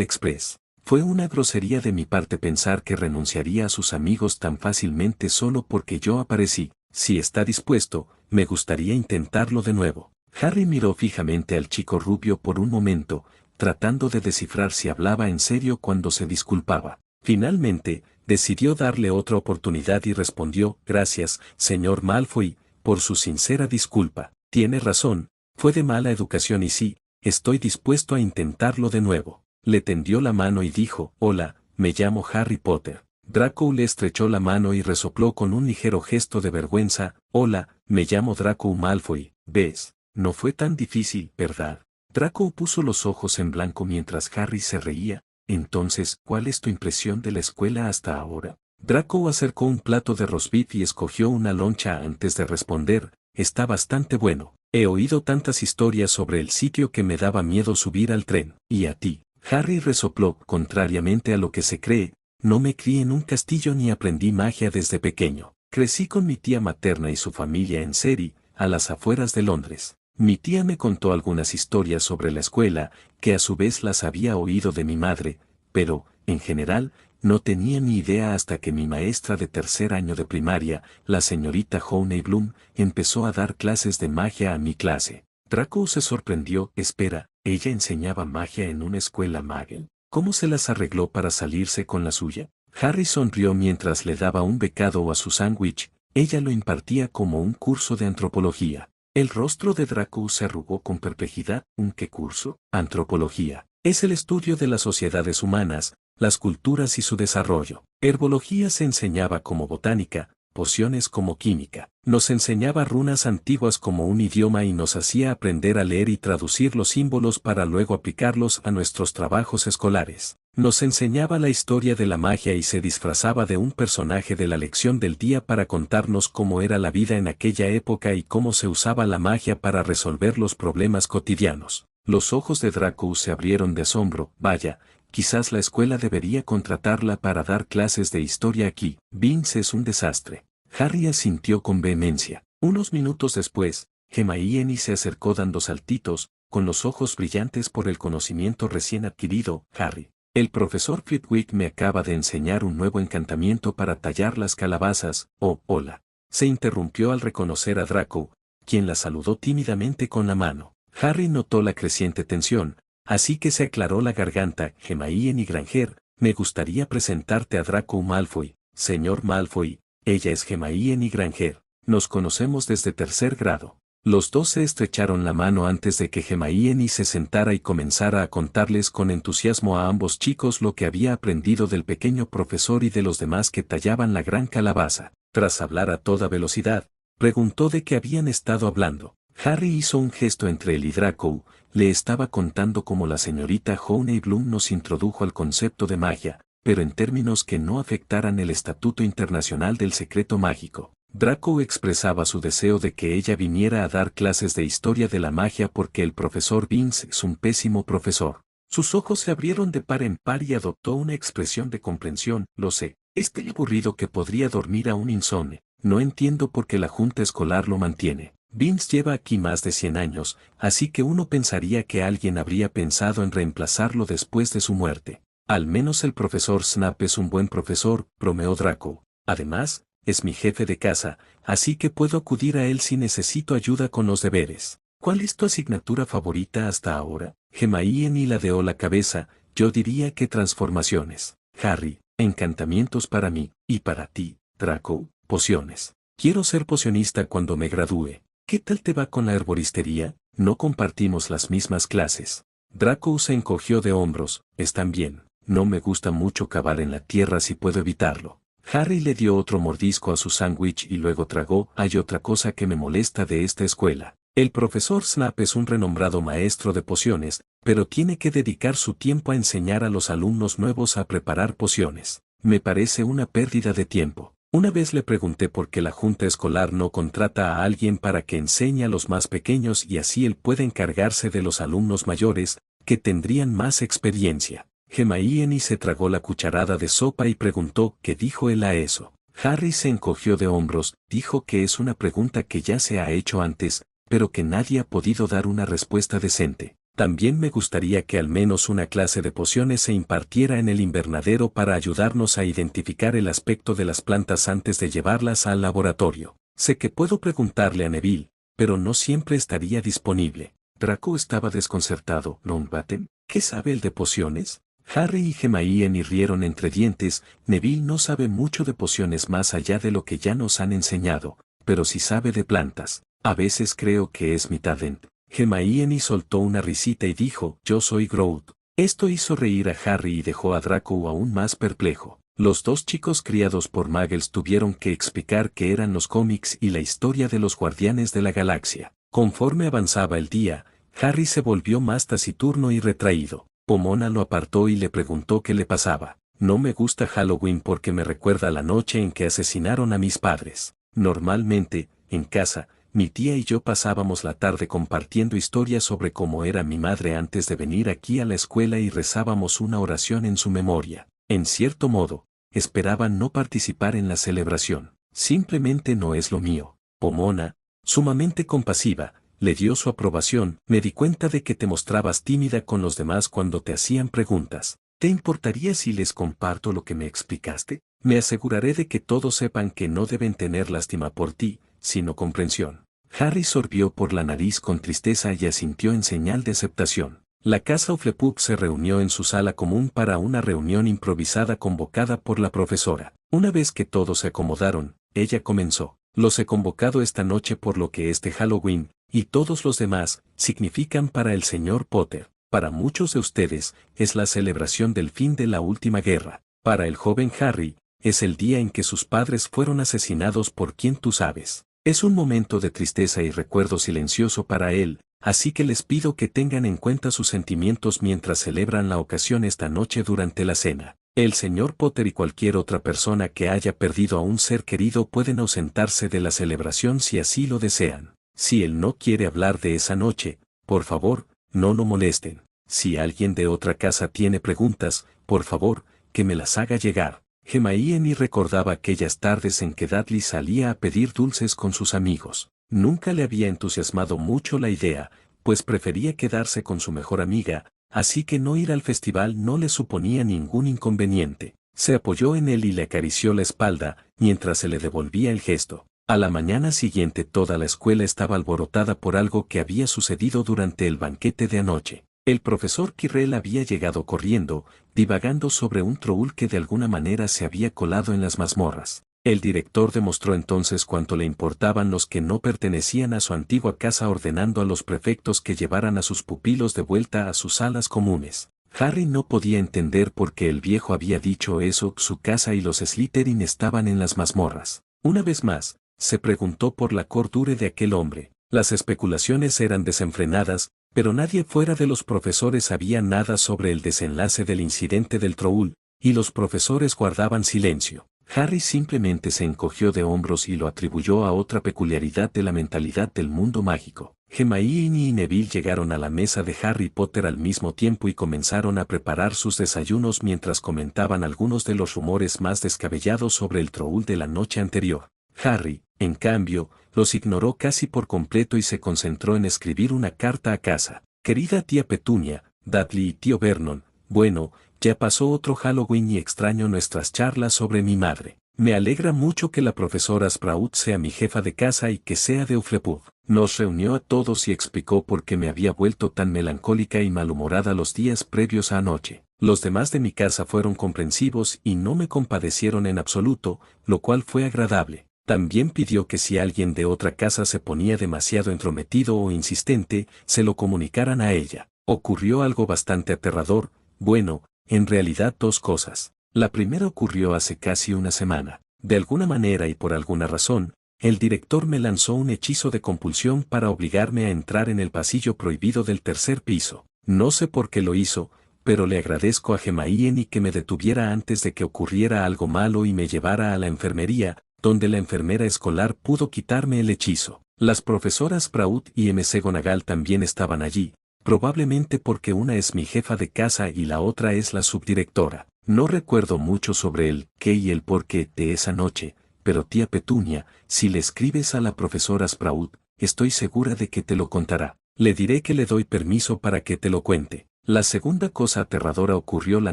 Express. Fue una grosería de mi parte pensar que renunciaría a sus amigos tan fácilmente solo porque yo aparecí. Si está dispuesto, me gustaría intentarlo de nuevo. Harry miró fijamente al chico rubio por un momento, tratando de descifrar si hablaba en serio cuando se disculpaba. Finalmente, decidió darle otra oportunidad y respondió: gracias, señor Malfoy, por su sincera disculpa. Tiene razón, fue de mala educación y sí, estoy dispuesto a intentarlo de nuevo. Le tendió la mano y dijo: hola, me llamo Harry Potter. Draco le estrechó la mano y resopló con un ligero gesto de vergüenza: hola, me llamo Draco Malfoy. ¿Ves? No fue tan difícil, ¿verdad? Draco puso los ojos en blanco mientras Harry se reía. Entonces, ¿cuál es tu impresión de la escuela hasta ahora? Draco acercó un plato de roast beef y escogió una loncha antes de responder: está bastante bueno. He oído tantas historias sobre el sitio que me daba miedo subir al tren. ¿Y a ti? Harry resopló: contrariamente a lo que se cree, no me crié en un castillo ni aprendí magia desde pequeño. Crecí con mi tía materna y su familia en Surrey, a las afueras de Londres. Mi tía me contó algunas historias sobre la escuela, que a su vez las había oído de mi madre, pero, en general, no tenía ni idea hasta que mi maestra de tercer año de primaria, la señorita Honey Bloom, empezó a dar clases de magia a mi clase. Draco se sorprendió: espera, ¿ella enseñaba magia en una escuela Muggle? ¿Cómo se las arregló para salirse con la suya? Harry sonrió mientras le daba un bocado a su sándwich. Ella lo impartía como un curso de antropología. El rostro de Draco se arrugó con perplejidad. ¿Un qué curso? Antropología. Es el estudio de las sociedades humanas, las culturas y su desarrollo. Herbología se enseñaba como botánica, pociones como química. Nos enseñaba runas antiguas como un idioma y nos hacía aprender a leer y traducir los símbolos para luego aplicarlos a nuestros trabajos escolares. Nos enseñaba la historia de la magia y se disfrazaba de un personaje de la lección del día para contarnos cómo era la vida en aquella época y cómo se usaba la magia para resolver los problemas cotidianos. Los ojos de Draco se abrieron de asombro. Vaya, quizás la escuela debería contratarla para dar clases de historia aquí. Vince es un desastre. Harry asintió con vehemencia. Unos minutos después, Hermione se acercó dando saltitos, con los ojos brillantes por el conocimiento recién adquirido. Harry, el profesor Flitwick me acaba de enseñar un nuevo encantamiento para tallar las calabazas. Oh, hola. Se interrumpió al reconocer a Draco, quien la saludó tímidamente con la mano. Harry notó la creciente tensión, así que se aclaró la garganta. Hermione Granger, me gustaría presentarte a Draco Malfoy. Señor Malfoy, ella es Hermione Granger. Nos conocemos desde tercer grado. Los dos se estrecharon la mano antes de que Hermione se sentara y comenzara a contarles con entusiasmo a ambos chicos lo que había aprendido del pequeño profesor y de los demás que tallaban la gran calabaza. Tras hablar a toda velocidad, preguntó de qué habían estado hablando. Harry hizo un gesto entre él y Draco. Le estaba contando cómo la señorita Honey Bloom nos introdujo al concepto de magia, pero en términos que no afectaran el Estatuto Internacional del Secreto Mágico. Draco expresaba su deseo de que ella viniera a dar clases de historia de la magia porque el profesor Vince es un pésimo profesor. Sus ojos se abrieron de par en par y adoptó una expresión de comprensión. Lo sé, estoy aburrido que podría dormir a un insomne. No entiendo por qué la junta escolar lo mantiene. Vince lleva aquí más de 100 años, así que uno pensaría que alguien habría pensado en reemplazarlo después de su muerte. Al menos el profesor Snape es un buen profesor, bromeó Draco. Además, es mi jefe de casa, así que puedo acudir a él si necesito ayuda con los deberes. ¿Cuál es tu asignatura favorita hasta ahora? Hermione ladeó la cabeza, yo diría que transformaciones. Harry, encantamientos para mí, y para ti, Draco, pociones. Quiero ser pocionista cuando me gradúe. ¿Qué tal te va con la herboristería? No compartimos las mismas clases. Draco se encogió de hombros, están bien, no me gusta mucho cavar en la tierra si puedo evitarlo. Harry le dio otro mordisco a su sándwich y luego tragó. Hay otra cosa que me molesta de esta escuela. El profesor Snap es un renombrado maestro de pociones, pero tiene que dedicar su tiempo a enseñar a los alumnos nuevos a preparar pociones. Me parece una pérdida de tiempo. Una vez le pregunté por qué la junta escolar no contrata a alguien para que enseñe a los más pequeños y así él puede encargarse de los alumnos mayores, que tendrían más experiencia. Hermione se tragó la cucharada de sopa y preguntó qué dijo él a eso. Harry se encogió de hombros, dijo que es una pregunta que ya se ha hecho antes, pero que nadie ha podido dar una respuesta decente. También me gustaría que al menos una clase de pociones se impartiera en el invernadero para ayudarnos a identificar el aspecto de las plantas antes de llevarlas al laboratorio. Sé que puedo preguntarle a Neville, pero no siempre estaría disponible. Draco estaba desconcertado. ¿Longbottom? ¿Qué sabe el de pociones? Harry y Hermione rieron entre dientes. Neville no sabe mucho de pociones más allá de lo que ya nos han enseñado, pero sí sabe de plantas. A veces creo que es mitad Ent. Hermione soltó una risita y dijo, yo soy Groot. Esto hizo reír a Harry y dejó a Draco aún más perplejo. Los dos chicos criados por Muggles tuvieron que explicar qué eran los cómics y la historia de los Guardianes de la Galaxia. Conforme avanzaba el día, Harry se volvió más taciturno y retraído. Pomona lo apartó y le preguntó qué le pasaba. No me gusta Halloween porque me recuerda la noche en que asesinaron a mis padres. Normalmente, en casa, mi tía y yo pasábamos la tarde compartiendo historias sobre cómo era mi madre antes de venir aquí a la escuela y rezábamos una oración en su memoria. En cierto modo, esperaba no participar en la celebración. Simplemente no es lo mío. Pomona, sumamente compasiva, le dio su aprobación. Me di cuenta de que te mostrabas tímida con los demás cuando te hacían preguntas. ¿Te importaría si les comparto lo que me explicaste? Me aseguraré de que todos sepan que no deben tener lástima por ti, sino comprensión. Harry sorbió por la nariz con tristeza y asintió en señal de aceptación. La casa Hufflepuff se reunió en su sala común para una reunión improvisada convocada por la profesora. Una vez que todos se acomodaron, ella comenzó. Los he convocado esta noche por lo que este Halloween, y todos los demás, significan para el señor Potter. Para muchos de ustedes, es la celebración del fin de la última guerra. Para el joven Harry, es el día en que sus padres fueron asesinados por quien tú sabes. Es un momento de tristeza y recuerdo silencioso para él, así que les pido que tengan en cuenta sus sentimientos mientras celebran la ocasión esta noche durante la cena. El señor Potter y cualquier otra persona que haya perdido a un ser querido pueden ausentarse de la celebración si así lo desean. Si él no quiere hablar de esa noche, por favor, no lo molesten. Si alguien de otra casa tiene preguntas, por favor, que me las haga llegar. Hermione recordaba aquellas tardes en que Dudley salía a pedir dulces con sus amigos. Nunca le había entusiasmado mucho la idea, pues prefería quedarse con su mejor amiga, así que no ir al festival no le suponía ningún inconveniente. Se apoyó en él y le acarició la espalda, mientras se le devolvía el gesto. A la mañana siguiente toda la escuela estaba alborotada por algo que había sucedido durante el banquete de anoche. El profesor Quirrell había llegado corriendo, divagando sobre un troll que de alguna manera se había colado en las mazmorras. El director demostró entonces cuánto le importaban los que no pertenecían a su antigua casa ordenando a los prefectos que llevaran a sus pupilos de vuelta a sus salas comunes. Harry no podía entender por qué el viejo había dicho eso. Su casa y los Slytherin estaban en las mazmorras. Una vez más, se preguntó por la cordura de aquel hombre. Las especulaciones eran desenfrenadas, pero nadie fuera de los profesores sabía nada sobre el desenlace del incidente del troll, y los profesores guardaban silencio. Harry simplemente se encogió de hombros y lo atribuyó a otra peculiaridad de la mentalidad del mundo mágico. Hermione y Neville llegaron a la mesa de Harry Potter al mismo tiempo y comenzaron a preparar sus desayunos mientras comentaban algunos de los rumores más descabellados sobre el troll de la noche anterior. Harry, en cambio, los ignoró casi por completo y se concentró en escribir una carta a casa. Querida tía Petunia, Dudley y tío Vernon, bueno, ya pasó otro Halloween y extraño nuestras charlas sobre mi madre. Me alegra mucho que la profesora Sprout sea mi jefa de casa y que sea de Uflepug. Nos reunió a todos y explicó por qué me había vuelto tan melancólica y malhumorada los días previos a anoche. Los demás de mi casa fueron comprensivos y no me compadecieron en absoluto, lo cual fue agradable. También pidió que si alguien de otra casa se ponía demasiado entrometido o insistente, se lo comunicaran a ella. Ocurrió algo bastante aterrador, bueno, en realidad dos cosas. La primera ocurrió hace casi una semana. De alguna manera y por alguna razón, el director me lanzó un hechizo de compulsión para obligarme a entrar en el pasillo prohibido del tercer piso. No sé por qué lo hizo, pero le agradezco a Gemaien que me detuviera antes de que ocurriera algo malo y me llevara a la enfermería, donde la enfermera escolar pudo quitarme el hechizo. Las profesoras Prout y McGonagall también estaban allí, probablemente porque una es mi jefa de casa y la otra es la subdirectora. No recuerdo mucho sobre el qué y el por qué de esa noche, pero tía Petunia, si le escribes a la profesora Sprout, estoy segura de que te lo contará. Le diré que le doy permiso para que te lo cuente. La segunda cosa aterradora ocurrió la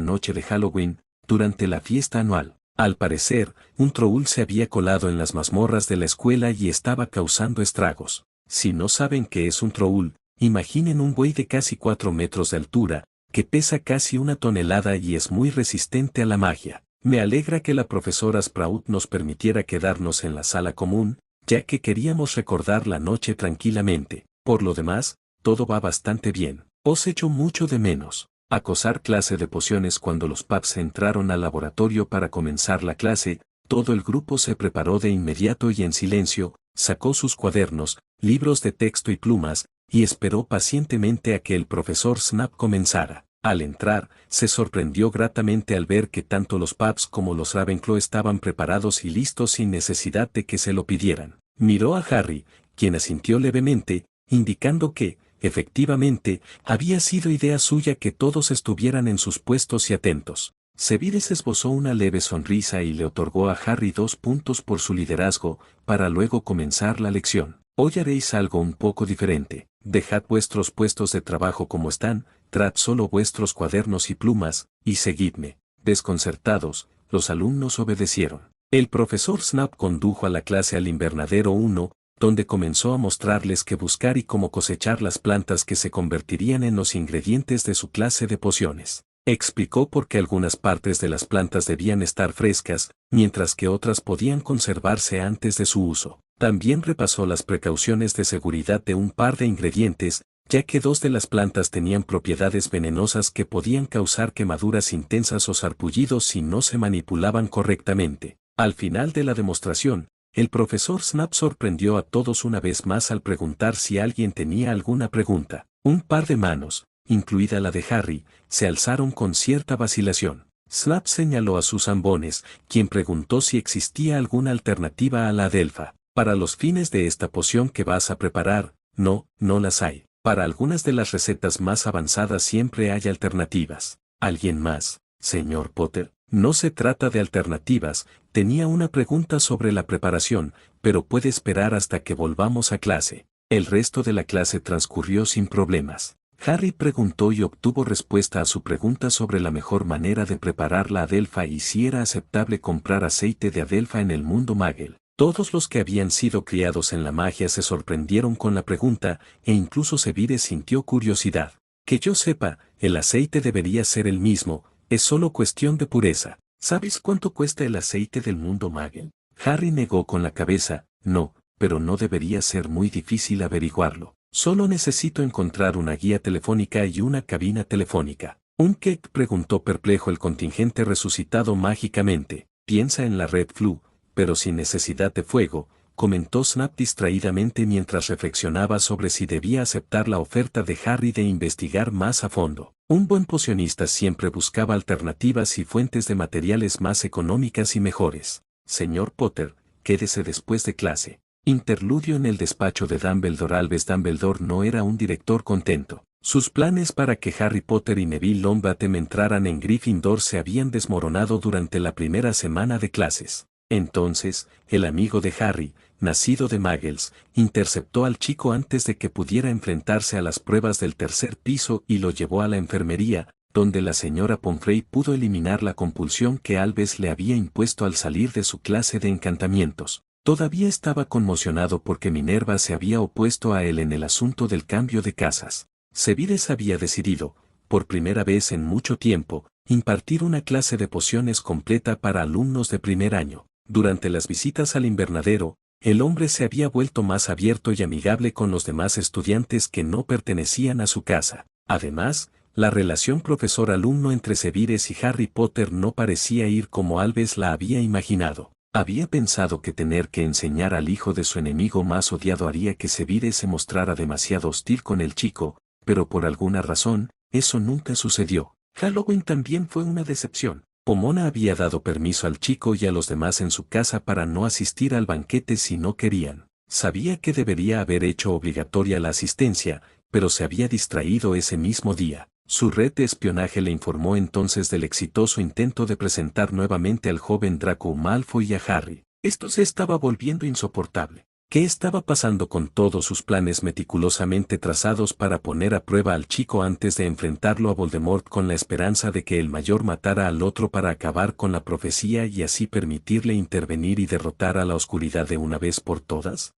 noche de Halloween, durante la fiesta anual. Al parecer, un troll se había colado en las mazmorras de la escuela y estaba causando estragos. Si no saben qué es un troll, imaginen un buey de casi 4 metros de altura, que pesa casi 1 tonelada y es muy resistente a la magia. Me alegra que la profesora Sprout nos permitiera quedarnos en la sala común, ya que queríamos recordar la noche tranquilamente. Por lo demás, todo va bastante bien. Os echo mucho de menos. Acosar clase de pociones. Cuando los Paps entraron al laboratorio para comenzar la clase, todo el grupo se preparó de inmediato y en silencio, sacó sus cuadernos, libros de texto y plumas, y esperó pacientemente a que el profesor Snap comenzara. Al entrar, se sorprendió gratamente al ver que tanto los Paps como los Ravenclaw estaban preparados y listos sin necesidad de que se lo pidieran. Miró a Harry, quien asintió levemente, indicando que, efectivamente, había sido idea suya que todos estuvieran en sus puestos y atentos. Severus esbozó una leve sonrisa y le otorgó a Harry 2 puntos por su liderazgo, para luego comenzar la lección. Hoy haréis algo un poco diferente. Dejad vuestros puestos de trabajo como están, traed solo vuestros cuadernos y plumas, y seguidme. Desconcertados, los alumnos obedecieron. El profesor Snap condujo a la clase al invernadero 1, donde comenzó a mostrarles qué buscar y cómo cosechar las plantas que se convertirían en los ingredientes de su clase de pociones. Explicó por qué algunas partes de las plantas debían estar frescas, mientras que otras podían conservarse antes de su uso. También repasó las precauciones de seguridad de un par de ingredientes, ya que 2 de las plantas tenían propiedades venenosas que podían causar quemaduras intensas o sarpullidos si no se manipulaban correctamente. Al final de la demostración, el profesor Snap sorprendió a todos una vez más al preguntar si alguien tenía alguna pregunta. Un par de manos, incluida la de Harry, se alzaron con cierta vacilación. Snap señaló a sus zambones, quien preguntó si existía alguna alternativa a la adelfa. Para los fines de esta poción que vas a preparar, no las hay. Para algunas de las recetas más avanzadas siempre hay alternativas. ¿Alguien más, señor Potter? No se trata de alternativas, tenía una pregunta sobre la preparación, pero puede esperar hasta que volvamos a clase. El resto de la clase transcurrió sin problemas. Harry preguntó y obtuvo respuesta a su pregunta sobre la mejor manera de preparar la adelfa y si era aceptable comprar aceite de adelfa en el mundo Muggle. Todos los que habían sido criados en la magia se sorprendieron con la pregunta, e incluso Severus sintió curiosidad. Que yo sepa, el aceite debería ser el mismo, es solo cuestión de pureza. ¿Sabes cuánto cuesta el aceite del mundo Muggle? Harry negó con la cabeza, no, pero no debería ser muy difícil averiguarlo. Solo necesito encontrar una guía telefónica y una cabina telefónica. ¿Un qué? Preguntó perplejo el contingente resucitado mágicamente. Piensa en la Red Flu, pero sin necesidad de fuego, comentó Snap distraídamente mientras reflexionaba sobre si debía aceptar la oferta de Harry de investigar más a fondo. Un buen pocionista siempre buscaba alternativas y fuentes de materiales más económicas y mejores. Señor Potter, quédese después de clase. Interludio en el despacho de Dumbledore. Albus Dumbledore no era un director contento. Sus planes para que Harry Potter y Neville Longbottom entraran en Gryffindor se habían desmoronado durante la primera semana de clases. Entonces, el amigo de Harry, nacido de Muggles, interceptó al chico antes de que pudiera enfrentarse a las pruebas del tercer piso y lo llevó a la enfermería, donde la señora Pomfrey pudo eliminar la compulsión que Alves le había impuesto al salir de su clase de encantamientos. Todavía estaba conmocionado porque Minerva se había opuesto a él en el asunto del cambio de casas. Sevires había decidido, por primera vez en mucho tiempo, impartir una clase de pociones completa para alumnos de primer año. Durante las visitas al invernadero, el hombre se había vuelto más abierto y amigable con los demás estudiantes que no pertenecían a su casa. Además, la relación profesor-alumno entre Sevires y Harry Potter no parecía ir como Alves la había imaginado. Había pensado que tener que enseñar al hijo de su enemigo más odiado haría que Sevires se mostrara demasiado hostil con el chico, pero por alguna razón, eso nunca sucedió. Halloween también fue una decepción. Pomona había dado permiso al chico y a los demás en su casa para no asistir al banquete si no querían. Sabía que debería haber hecho obligatoria la asistencia, pero se había distraído ese mismo día. Su red de espionaje le informó entonces del exitoso intento de presentar nuevamente al joven Draco Malfoy y a Harry. Esto se estaba volviendo insoportable. ¿Qué estaba pasando con todos sus planes meticulosamente trazados para poner a prueba al chico antes de enfrentarlo a Voldemort con la esperanza de que el mayor matara al otro para acabar con la profecía y así permitirle intervenir y derrotar a la oscuridad de una vez por todas?